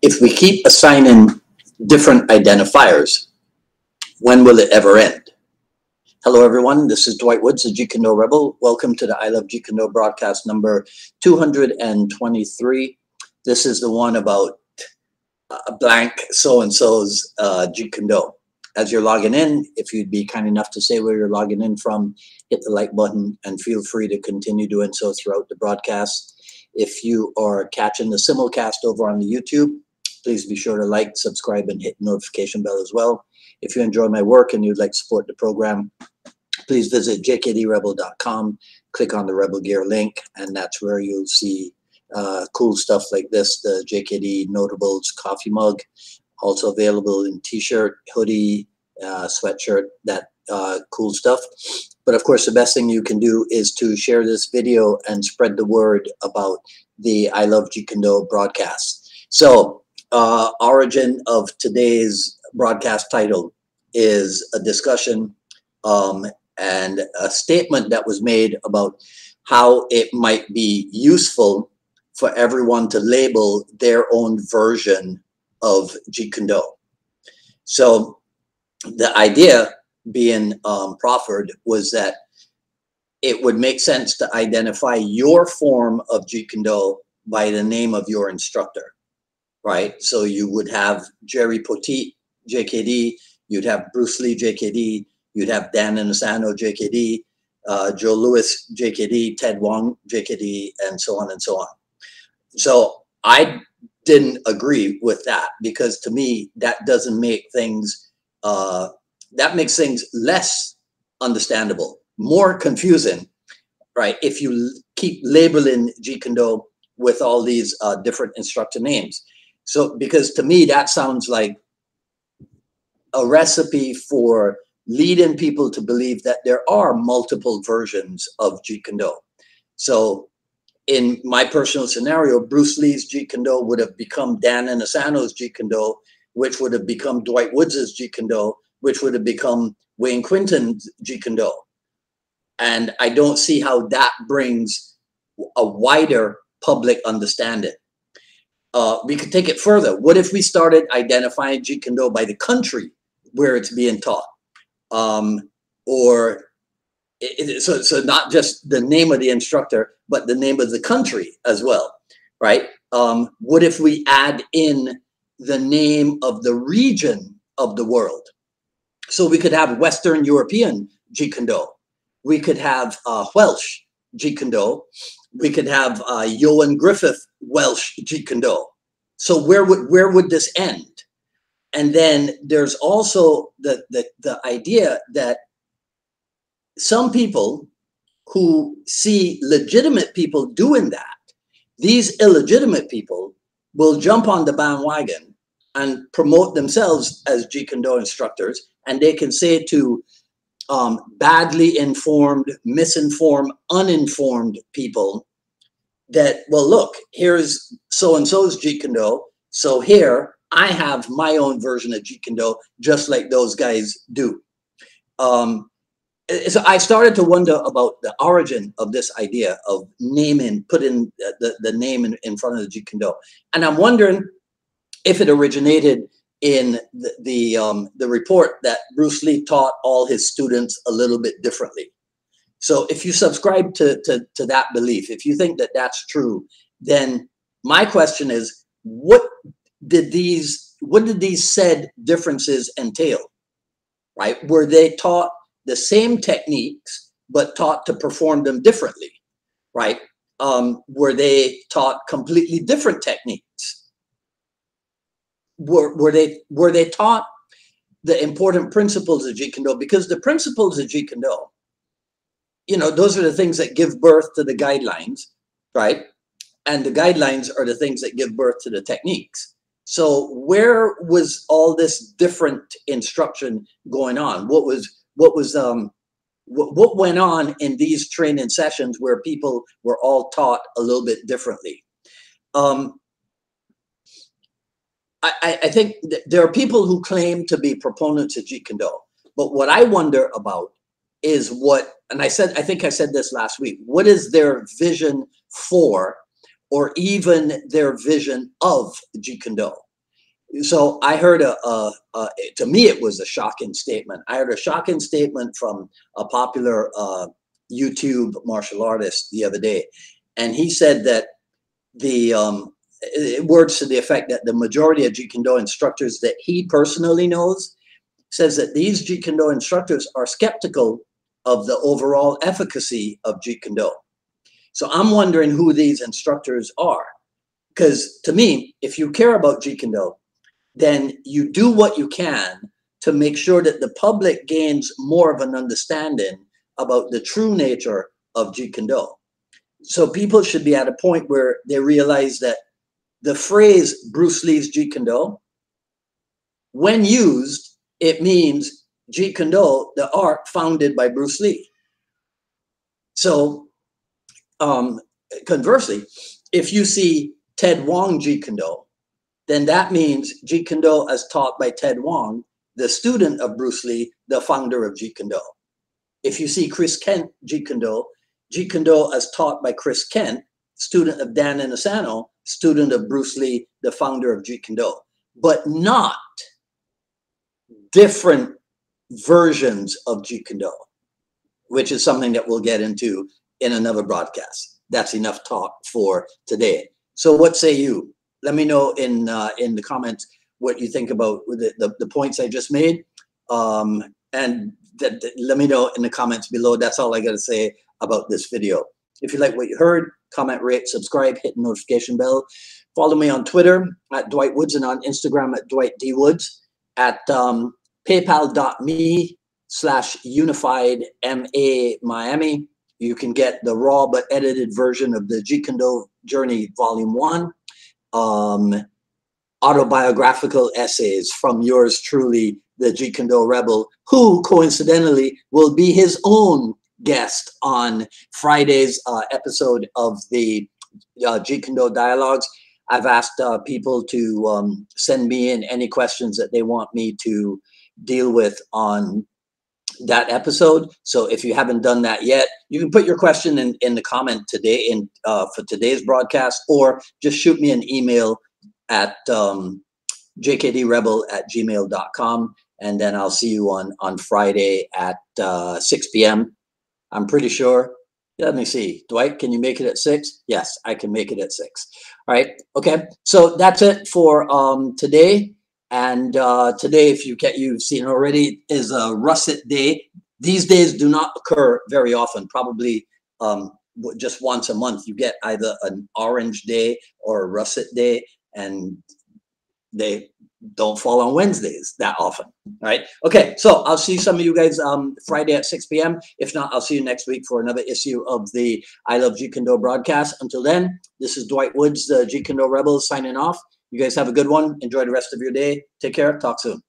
if we keep assigning different identifiers, when will it ever end? Hello, everyone. This is Dwight Woods, the Jeet Kune Do Rebel. Welcome to the I Love Jeet Kune Do broadcast number 223. This is the one about blank so-and-so's Jeet Kune Do. As you're logging in, if you'd be kind enough to say where you're logging in from, hit the like button and feel free to continue doing so throughout the broadcast. If you are catching the simulcast over on the YouTube, please be sure to like, subscribe, and hit the notification bell as well. If you enjoy my work and you'd like to support the program, please visit jkdrebel.com, click on the Rebel Gear link, and that's where you'll see cool stuff like this, the JKD Notables coffee mug, also available in t-shirt, hoodie, sweatshirt, that cool stuff. But of course, the best thing you can do is to share this video and spread the word about the I Love Jeet Kune Do broadcast. So, origin of today's broadcast title is a discussion and a statement that was made about how it might be useful for everyone to label their own version of Jeet Kune Do. So the idea being proffered was that it would make sense to identify your form of Jeet Kune Do by the name of your instructor, right? So you would have Jerry Poteet, JKD, you'd have Bruce Lee, JKD, you'd have Dan Inosanto, JKD, Joe Louis, JKD, Ted Wong, JKD, and so on and so on. So I didn't agree with that because to me, that doesn't make things, that makes things less understandable, more confusing, right? If you keep labeling Jeet Kune Do with all these different instructor names. So, because to me, that sounds like a recipe for leading people to believe that there are multiple versions of Jeet Kune Do. So in my personal scenario, Bruce Lee's Jeet Kune Do would have become Dan Inosanto's Jeet Kune Do, which would have become Dwight Woods' Jeet Kune Do, which would have become Wayne Quinton's Jeet Kune Do. And I don't see how that brings a wider public understanding. We could take it further. What if we started identifying Jeet Kune Do by the country where it's being taught? So not just the name of the instructor, but the name of the country as well, right? What if we add in the name of the region of the world? So we could have Western European Jeet Kune Do. We could have Welsh Jeet Kune Do. We could have Johan Griffith Welsh Jeet Kune Do. So where would this end? And then there's also the idea that some people who see legitimate people doing that, these illegitimate people will jump on the bandwagon and promote themselves as Jeet Kune Do instructors, and they can say to badly informed, misinformed, uninformed people that, well, look, here's so-and-so's Jeet Kune Do, so here I have my own version of Jeet Kune Do, just like those guys do. So I started to wonder about the origin of this idea of naming, putting the name in front of the Jeet Kune Do. And I'm wondering if it originated in the report that Bruce Lee taught all his students a little bit differently. So if you subscribe to that belief, if you think that that's true, then my question is, what did these said differences entail, right? Were they taught the same techniques, but taught to perform them differently, right? Were they taught completely different techniques? Were they taught the important principles of Jeet Kune Do? Because the principles of Jeet Kune Do, you know, those are the things that give birth to the guidelines, right? And the guidelines are the things that give birth to the techniques. So where was all this different instruction going on? What went on in these training sessions where people were all taught a little bit differently? I think there are people who claim to be proponents of Jeet Kune Do, but what I wonder about is what, and I think I said this last week, what is their vision for, or even their vision of Jeet Kune Do? So I heard to me, it was a shocking statement. I heard a shocking statement from a popular YouTube martial artist the other day. And he said that the words to the effect that the majority of Jeet Kune Do instructors that he personally knows says that these Jeet Kune Do instructors are skeptical of the overall efficacy of Jeet Kune Do. So I'm wondering who these instructors are. Because to me, if you care about Jeet Kune Do, then you do what you can to make sure that the public gains more of an understanding about the true nature of Jeet Kune Do. So people should be at a point where they realize that the phrase Bruce Lee's Jeet Kune Do, when used, it means Jeet Kune Do, the art founded by Bruce Lee. So conversely, if you see Ted Wong Jeet Kune Do, then that means Jeet Kune Do as taught by Ted Wong, the student of Bruce Lee, the founder of Jeet Kune Do. If you see Chris Kent Jeet Kune Do as taught by Chris Kent, student of Dan Inosanto, student of Bruce Lee, the founder of Jeet Kune Do, but not different versions of Jeet Kune Do, which is something that we'll get into in another broadcast. That's enough talk for today. So what say you? Let me know in the comments what you think about the points I just made. And let me know in the comments below. That's all I got to say about this video. If you like what you heard, comment, rate, subscribe, hit the notification bell. Follow me on Twitter at Dwight Woods and on Instagram at Dwight D. Woods, at paypal.me/unifiedma Miami. You can get the raw but edited version of the Jeet Kune Do Journey Volume 1. Autobiographical essays from yours truly, the Jeet Kune Do Rebel, who coincidentally will be his own guest on Friday's episode of the Jeet Kune Do Dialogues. I've asked people to send me in any questions that they want me to deal with on that episode. So if you haven't done that yet, you can put your question in the comment today for today's broadcast, or just shoot me an email at jkdrebel@gmail.com, and then I'll see you on Friday at 6 p.m. I'm pretty sure. Let me see. Dwight, can you make it at 6? Yes, I can make it at 6. All right. Okay. So that's it for today. And today, if you've seen already, is a russet day. These days do not occur very often. Probably just once a month, you get either an orange day or a russet day, and they don't fall on Wednesdays that often. All right. Okay. So I'll see some of you guys Friday at 6 p.m. If not, I'll see you next week for another issue of the I Love Jeet Kune Do broadcast. Until then, this is Dwight Woods, the Jeet Kune Do Rebel, signing off. You guys have a good one. Enjoy the rest of your day. Take care. Talk soon.